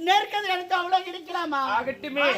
நெருக்கத்தில் எடுத்து அவ்வளவு கிடைக்கலாமா? ஆகட்டுமே.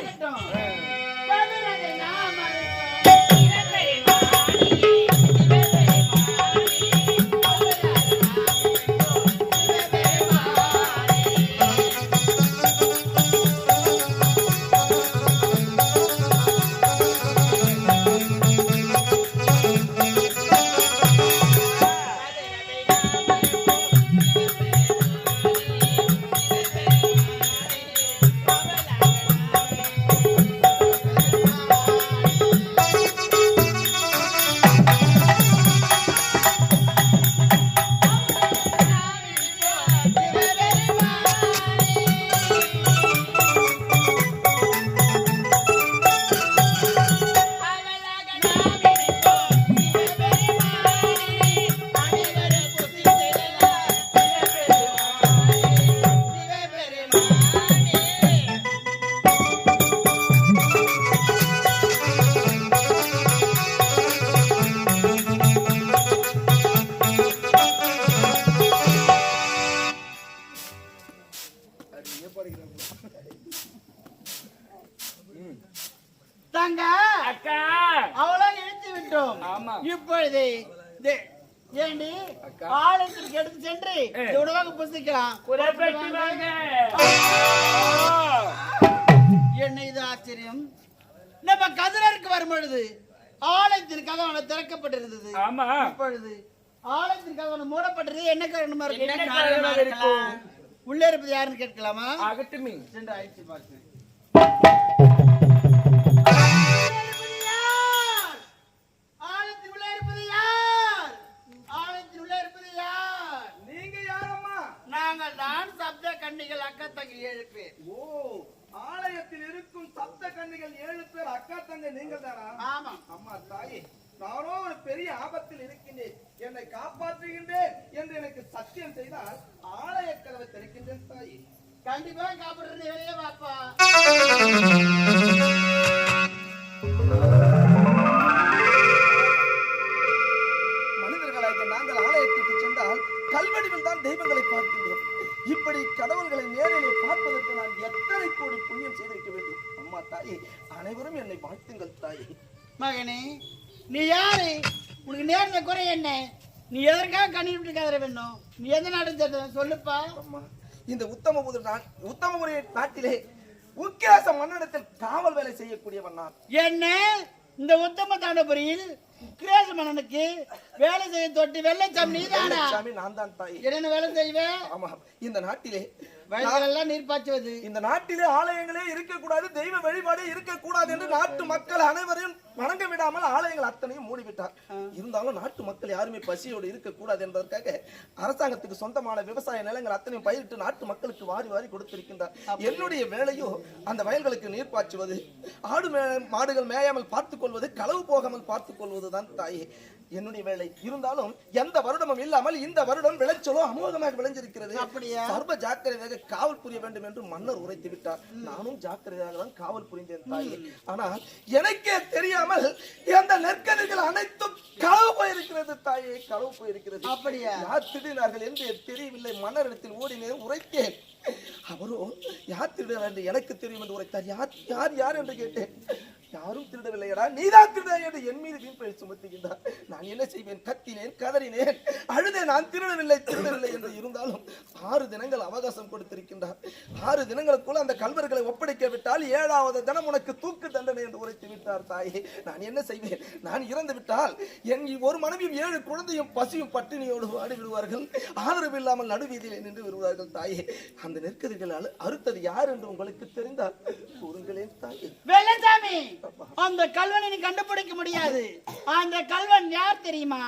இப்பொழுது ஏண்டி ஆலயத்திற்கு எடுத்து சென்று உணவாக புசிக்கலாம். என்ன இது ஆச்சரியம்! நம்ம கதிரருக்கு வரும் பொழுது ஆலயத்திற்காக அவனை திறக்கப்பட்டிருந்தது. இப்பொழுது ஆலயத்திற்காக மூடப்பட்டது. என்ன காரணமா இருக்கு? உள்ளே இருப்பது யாருன்னு கேட்கலாமா? ஆகட்டுமே. சென்று ஆயிடுச்சு பார்த்து கன்னிகள் அக்கா தங்கை 7 பேர். ஓ, ஆலயத்தில் இருக்கும் சப்த கன்னிகள் 7 பேர் அக்கா தங்கை நீங்கள் தானா? ஆமா. அம்மா தாயே, நானோ ஒரு பெரிய ஆபத்தில் இருக்கின்றேன், என்னை காப்பாற்றுகின்றேன் என்று எனக்கு சத்தியம் செய்தால் ஆலய கதவை திறக்கின்றேன் தாயே. கண்டிப்பா காப்பாற்றுறது வெளியே வாப்பா. மனிதர்களாகிய நாங்கள் ஆலயத்துக்கு சென்றால் கல்வடிவில் தான் தெய்வங்களை பார்க்கின்றோம். இப்படி கடவுள்களை நேரிலே பார்ப்பதற்கு நான் எத்தனை கோடி புண்ணியம் செய்திருக்க வேண்டும். அம்மா தாயே, அனைவரும் என்னை வாழ்த்துங்கள் தாயே. மகனே, நீ யாரு? உனக்கு நேர்ந்த குறை என்ன? நீ எதற்காக கண்ணீர் விட்டு வேணும்? நீ எந்த நாட்டு சொல்லுப்பா. அம்மா, இந்த உத்தமபுரி நாட்டிலே உக்கிராச மன்னடத்தில் காவல் வேலை செய்யக்கூடியவன் நான். என்ன இந்த உத்தம தாண்டபுரியில் உக்கிராச மன்னனுக்கு வேலை செய்ய தொட்டி வெள்ளைச்சாமி நீதானா? நான் தான் தாய். என்ன வேலை செய்வேன்? ஆமா, இந்த நாட்டிலே வயல்களெல்லாம் நீர் பாய்ச்சுவது, இந்த நாட்டிலே ஆலயங்களே இருக்கக்கூடாது, தெய்வ வழிபாடே இருக்கக்கூடாது என்று நாட்டு மக்கள் அனைவரையும் வணங்க விடாமல் ஆலயங்கள் அத்தனையும் மூடிவிட்டார். இருந்தாலும் நாட்டு மக்கள் யாருமே பசியோடு இருக்கக்கூடாது என்பதற்காக அரசாங்கத்துக்கு சொந்தமான விவசாய நிலங்கள் அத்தனையும் பயிரிட்டு நாட்டு மக்களுக்கு வாரி வாரி கொடுத்திருக்கின்றார். என்னுடைய வேலையோ அந்த வயல்களுக்கு நீர் பாய்ச்சுவது, ஆடு மாடுகள் மேயாமல் பார்த்துக் கொள்வது, களவு போகாமல் பார்த்துக் கொள்வதுதான் தாயே என்னுடைய வேலை. இருந்தாலும் எந்த வருடமும் இல்லாமல் இந்த வருடம் விளைச்சலோ அமோகமாக விளைஞ்சிருக்கிறது. சர்வ ஜாக்கிரதையாக காவல் புரிய வேண்டும் என்று மன்னர் உரைத்து விட்டார். நானும் ஜாக்கிரதையாக தான் காவல் புரிந்தேன் தாயே. ஆனால் எனக்கே தெரியாமல் அந்த நெற்கதிர்கள் அனைத்தும் களவு போயிருக்கிறது தாயே, களவு போயிருக்கிறது. அப்படியா? யார் திருடினார்கள் என்று தெரியவில்லை. மன்னரிடத்தில் ஓடினேன், உரைத்தேன். அவரோ யார் திருடினார் என்று எனக்கு தெரியும் என்று உரைத்தார். யார் யார் என்று கேட்டேன். யாரும் திருடவில்லையடா, நீதான் திருட என்று என் மீது வீண்பழி சுமத்துகின்றார். நான் என்ன செய்வேன்? கத்தினேன், கதறினேன், அழுதே. நான் திருடவில்லை என்று இருந்தாலும் 6 தினங்கள் அவகாசம் கொடுத்திருக்கின்றார். 6 தினங்களுக்குள்ள அந்த கல்வர்களை ஒப்படைக்க விட்டால் 7வது தினம் உனக்கு தூக்கு தண்டனை என்று உரைத்து விட்டார் தாயே. நான் என்ன செய்வேன்? நான் இறந்து விட்டால் என் ஒரு மனைவியும் 7 குழந்தையும் பசியும் பட்டினியோடு வாடி விடுவார்கள். ஆதரவு இல்லாமல் நடுவீதியில் நின்று விடுவார்கள் தாயே. அந்த நெற்கதிகளால் அறுத்தது யார் என்று உங்களுக்கு தெரிந்தால் கூறுங்களேன் தாயே. வெள்ளசாமி, அந்த கல்வனை நீ கண்டுபிடிக்க முடியாது. அந்த கல்வன் யார் தெரியுமா?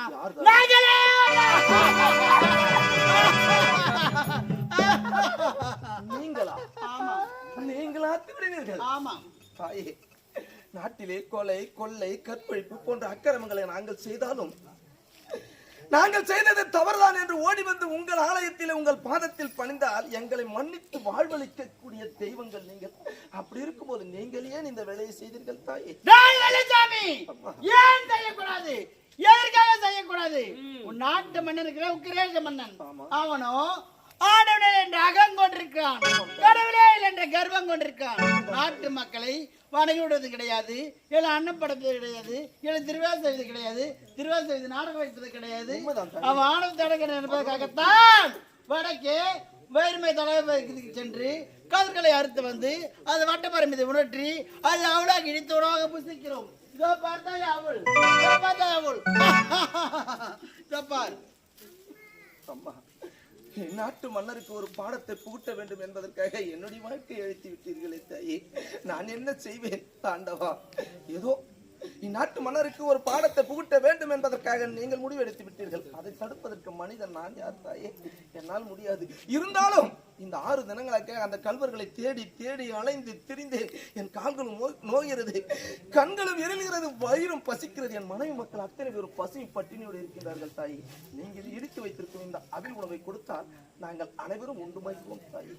நீங்களா? ஆமா. நீங்களா திருடினீர்கள்? ஆமா தாயே, நாட்டிலே கொலை, கொள்ளை, கற்பழிப்பு போன்ற அக்கிரமங்களை நாங்கள் செய்தாலும் நாங்கள் செய்தது தவறுதான் என்று ஓடி வந்து உங்கள் ஆலயத்தில் உங்கள் பாதத்தில் பணிந்தால் எங்களை மன்னித்து வாழ்வளிக்கக்கூடிய தெய்வங்கள் நீங்கள். அப்படி இருக்கும்போது நீங்கள் ஏன் இந்த வேலையை செய்தீர்கள் தாயே? ஏன் செய்யக்கூடாது? எதற்காக செய்யக்கூடாது? உன் நாட்டு மன்னன் இருக்கிற உக்கிரேச மன்னன், அவனோ ஆண்டவனே என்ற அகம் கொண்டிருக்கான், கடவுளே என்ற கர்வம் கொண்டிருக்கான். நாட்டு மக்களை வணங்கி விடுவது கிடையாது, இல்லை அன்னம் படைப்பது கிடையாது, இல்லை திருவிழா செய்வது கிடையாது, திருவிழா செய்து நாடகம் வைப்பது கிடையாது. அவன் ஆணவத்தை அடக்க என்பதற்காகத்தான் வடக்கே வயிறுமை தலைவருக்கு சென்று கதிர்களை அறுத்து வந்து அதை வட்டப்பறை மீது உணர்த்தி அதை அவளாக இடித்து உணவாக புசிக்கிறோம். இதோ பார்த்தா அவள், இதோ பார்த்தா அவள். அம்மா, நாட்டு மன்னருக்கு ஒரு பாடத்தை புகுட்ட வேண்டும் என்பதற்காக என்னுடைய வாழ்க்கையை அழைத்து விட்டீர்களே தாயே, நான் என்ன செய்வேன் ஆண்டவா? ஏதோ இந்நாட்டு மன்னருக்கு ஒரு பாடத்தை புகுட்ட வேண்டும் என்பதற்காக நீங்கள் முடிவெடுத்து விட்டீர்கள். அதை தடுப்பதற்கு மனிதன் நான் யார் தாயே? என்னால் முடியாது. இருந்தாலும் இந்த 6 தினங்களாக அந்த கல்வர்களை தேடி தேடி அலைந்து திரிந்து என் கால்களும் நோகிறது, கண்களும் எரிகிறது, வயிறும் பசிக்கிறது. என் மனைவி மக்கள் அத்தனை பேர் பசி பட்டினியோடு இருக்கின்றார்கள் தாயே. நீங்கள் இடித்து வைத்திருக்கும் இந்த அவில் உணவை கொடுத்தால் நாங்கள் அனைவரும் உண்டு மகிழ்வோம் தாயே.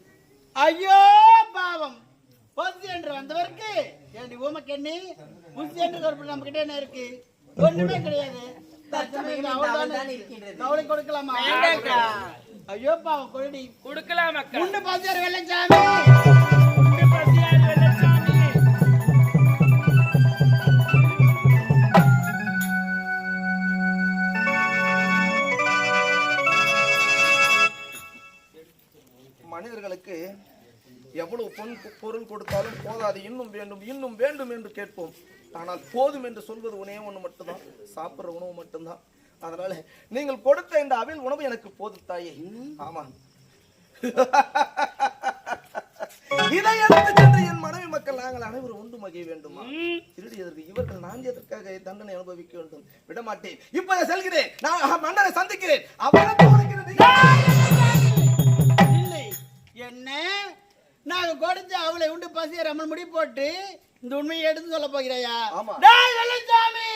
ஐயோ பாவம், பசி என்று வந்தவருக்கு ஏண்டி ஊமக்கண்ணி புசி என்று நம்ம கிட்ட என்ன இருக்கு? ஒண்ணுமே கிடையாது. கவலை கொடுக்கலாமா? ஐயோ பாவம், கொடி கொடுக்கலாம். உண்டு பசியார் வெள்ளச்சாமி, மனிதர்களுக்கு எவ்வளவு பொருள் கொடுத்தாலும் போதாது, இன்னும் வேண்டும் இன்னும் வேண்டும் என்று கேட்போம். ஆனால் போதும் என்று சொல்வது ஒன்னே ஒன்று மட்டும்தான், சாப்பிடுற உணவு மட்டும்தான். அதனால நீங்கள் கொடுத்த இந்த அவில் உணவு எனக்கு போது தாயே. ஆமா, இதை எடுத்து சென்று என் மனைவி மக்கள் நாங்கள் அனைவரும் உண்டு மகிழ வேண்டுமா? திருடியதற்கு இவர்கள் நான் எதற்காக தண்டனை அனுபவிக்க வேண்டும்? விடமாட்டேன். இப்ப செல்கிறேன், நான் மன்னரை சந்திக்கிறேன். இல்லை என்ன நாங்க கொடுத்து அவளை உண்டு பசிய ரமன் முடி போட்டு இந்த உண்மையை எடுத்து சொல்ல போகிறாயா? வெள்ளச்சாமி,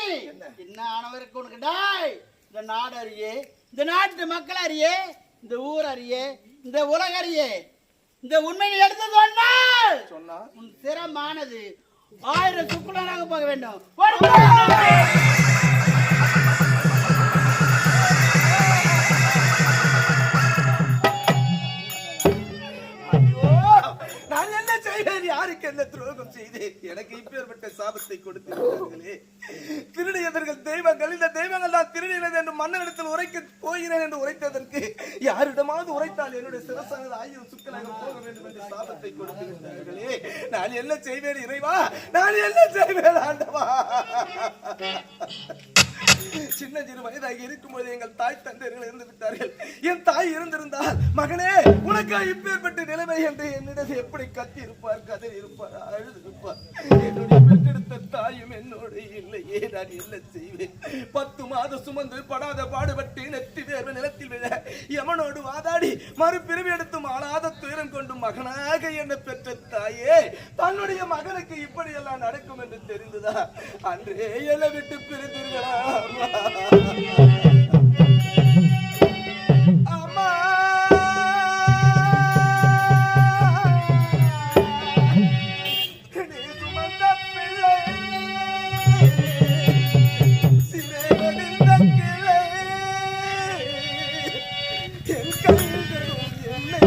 என்ன ஆனவருக்கு உனக்கு டாய்? இந்த நாடு அறியே, இந்த நாட்டு மக்கள் அறியே, இந்த ஊர் அறியே, இந்த உலக அறியே, இந்த உண்மையை எடுத்து சொன்னால் உன் சிரமானது 1000 சுக்குலனாக போக வேண்டும். நான் என்ன செய்வேன்? யாருக்கு என்ன துரோகம் செய்தேன்? எனக்கு இப்பேற்பட்ட சாபத்தை கொடுத்திருக்கிறார்களே. திருடியவர்கள் தெய்வங்கள், இந்த தெய்வங்கள் நான் திருடினது என்று மன்னனிடத்தில் உரைக்க போகிறேன் என்று உரைத்ததற்கு யாரிடமாவது உரைத்தால் என்னுடைய சிரசானது 1000 சுக்கலாக போக வேண்டும் என்று சாபத்தை கொடுத்திருக்கிறார்களே. நான் என்ன செய்வேன் இறைவா? நான் என்ன செய்வேன் ஆண்டவா? சின்ன சிறு வயதாக இருக்கும்போது எங்கள் தாய் தந்தையர்கள் இருந்து விட்டார்கள். என் தாய் இருந்திருந்தால் மகனே உனக்கு இப்பேற்பட்ட நிலைமை என்று என்னிடம் எப்படி கத்தி இருப்பார், கதறி இருப்பார், அழுது இருப்பார். என்னுடைய பெற்றெடுத்த தாயும் என்னோடு இல்லையே. நான் என்ன செய்வேன்? 10 மாதம் சுமந்து படாத பாடுபட்டு நெற்றி தேர்வு நிலத்தில் விழ யமனோடு வாதாடி மறுபிறவி எடுத்தும் ஆளாத துயரம் கொண்டும் மகனாக என்ன பெற்ற தாயே, தன்னுடைய மகனுக்கு இப்படியெல்லாம் நடக்கும் என்று தெரிந்ததா? அன்றே என்னை விட்டு பிரிந்தீர்களா? அம்மா, நீ சுமந்த பிள்ளை, சிறைவடிந்த கிளை, என் கைகளும் என்னை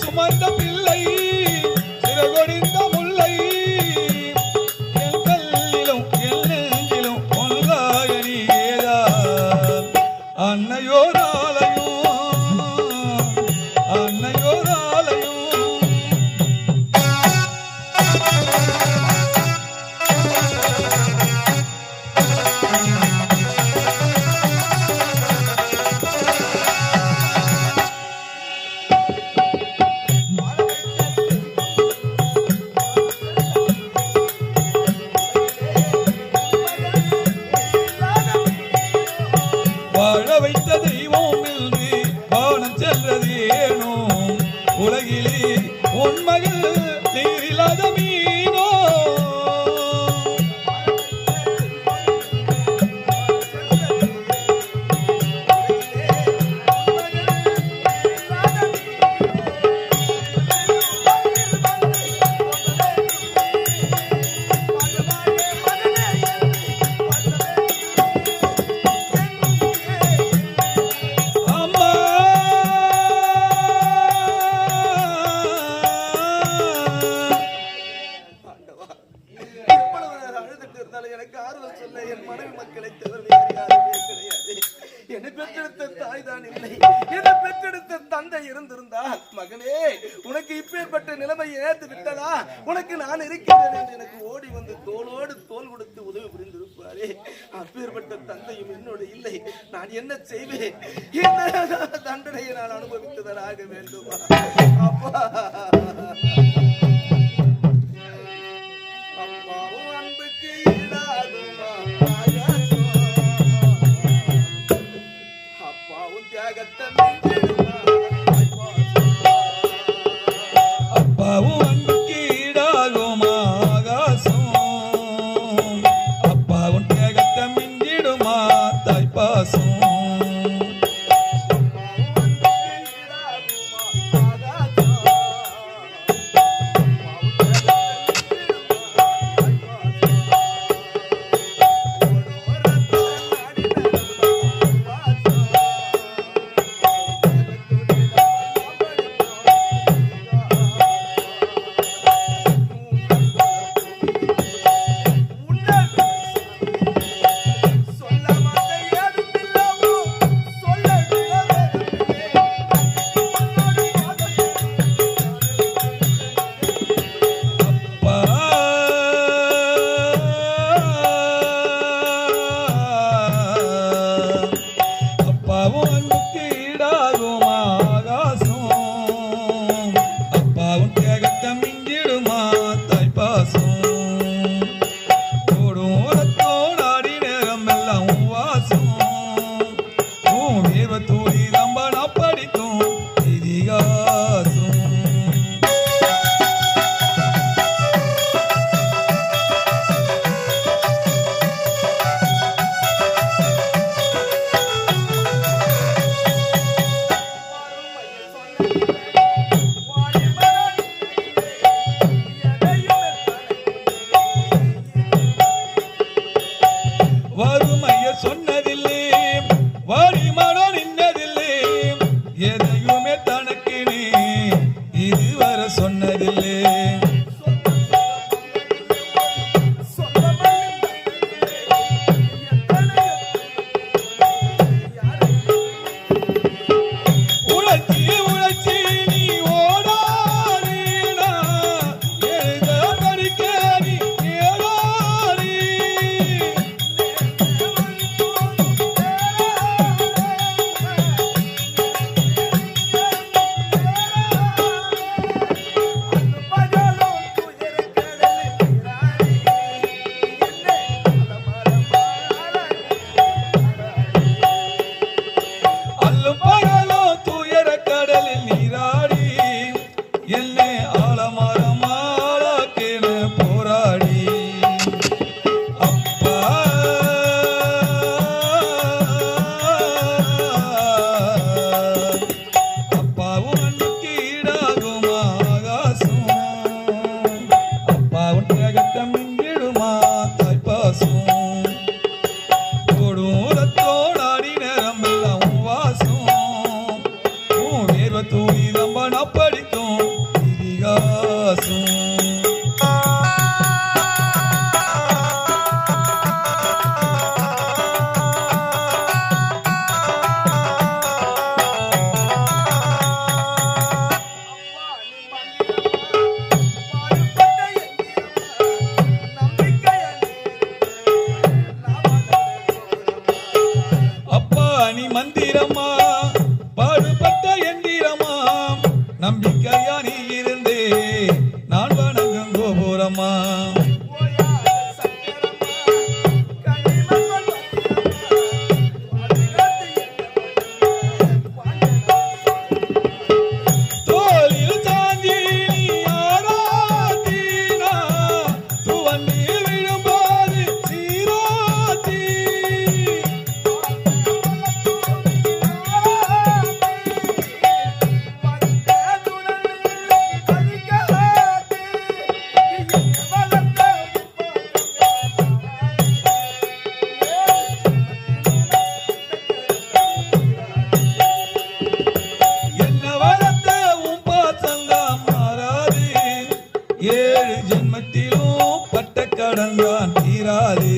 சுமந்த பிள்ளை சிறகொடிந்த முல்லை என் கல்லிலும் என் நெஞ்சிலும் ஒன்றாக நீதான் அன்னையோராலையும் அன்னையோராலையும் வாழ வைத்த தெய்வம் என்று வானம் செல்றது ஏனோ உலகிலே உன் மகள் நீரில்லாத மீனோ அம்மா எவ்வளவு நேரம் அழுதுட்டு இருந்தாலும் எனக்கு ஆறுதல் சொல்ல என் மனைவி மக்களை தவிர வேறு யாருமே கிடையாது. என்னை பெற்றெடுத்த தாய் தான் இல்லை, என்னை பெற்றெடுத்த தந்தை இருந்திருந்தால் மகனே உனக்கு இப்பேற்பட்ட நிலைமை ஏத்து விட்டதா, உனக்கு நான் இருக்கிறேன் என்று எனக்கு ஓடி வந்து தோளோடு தோள் கொடுத்து உதவி புரிந்திருப்பாரே. அப்பேற்பட்ட தந்தையும் என்னோடு இல்லை. நான் என்ன செய்வேன்? இந்த தண்டனையை நான் அனுபவித்ததாக வேண்டுமா அப்பா? அப்பாவும் அன்புக்கு ஈடாகுமா ஆகாசம்? அப்பாவும் தியாகத்தை மிஞ்சிடுமா ஆகாசம்? அப்பாவும் அன்புக்கு ஈடாகும் ஆகாசம் அப்பாவும் தியாகத்தை மிஞ்சிடுமா தாய்ப்பாசம் அப்பாவும் அன்புக்கு ஈடாகும் ஆகாசம் அப்பாவும் தியாகத்தை மிஞ்சிடுமா தாய்ப்பாசம் ஓடும் ஓரத்தோடாடி நேரம் எல்லாம் வாசம் தூரி ரம்பனா படிக்கும் இதிகாசம் வறுமைய சொன்னதில்லை வாடிமானோ நின்னதில்லை எதையுமே தனக்கு நீ இதுவரை சொன்னதில்லை உழைச்சி உழைச்சி நீ ஓடாடினா எழுத படிக்க நீ ஏடாடி பாசும் நீ மந்திரமா பாடுபட்ட எந்திரமா நம்பிக்கையா நீ இருந்தே நான் வணங்கும் கோபுரமா தோளில் சாந்தி நீ ஆராதீனா துவண்ணி விழும்போது சீராதி ஏழு ஜென்மத்திலும் பட்ட கடன்தான் தீராதே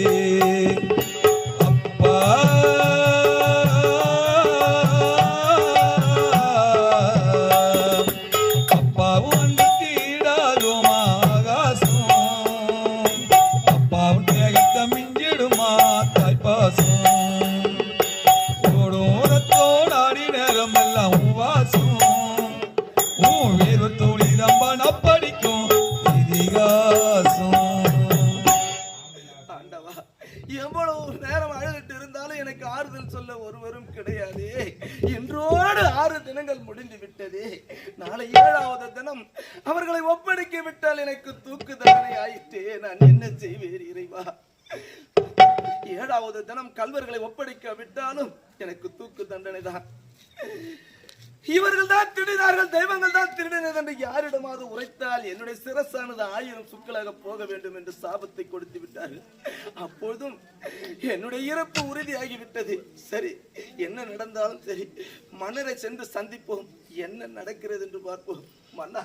அப்பா அப்பாவும் அன்புக்கு ஈடாகுமா ஆகாசம் அப்பாவும் தேகத்தை மிஞ்சிடுமா தாய்ப்பாசம் ஓடும் ரத்தோடாடி நேரம் எல்லாம் உவாசம் உன் வீரத்தோடி ரம்ப நப்படிக்கும் எவ்வளவு நேரம் அழுதுட்டு இருந்தாலும் எனக்கு ஆறுதல் சொல்ல ஒருவரும் கிடையாது. இன்றோடு 6 தினங்கள் முடிந்து விட்டது. நாளை 7வது தினம் அவர்களை ஒப்படைக்க விட்டால் எனக்கு தூக்கு தண்டனை ஆயிற்றே. நான் என்ன செய்வேன் இறைவா? 7வது தினம் கல்வர்களை ஒப்படைக்க விட்டாலும் எனக்கு தூக்கு தண்டனை தான். இவர்கள் தான் திருடினார்கள், தெய்வங்கள் தான் திருடினது என்று யாரிடமாவது உரைத்தால் என்னுடைய சிரசானது 1000 சுக்களாக போக வேண்டும் என்று சாபத்தை கொடுத்து விட்டார்கள். அப்பொழுதும் என்னுடைய இறப்பு உறுதியாகிவிட்டது. சரி, என்ன நடந்தாலும் சரி, மன்னரை சென்று சந்திப்போம், என்ன நடக்கிறது என்று பார்ப்போம். மன்னா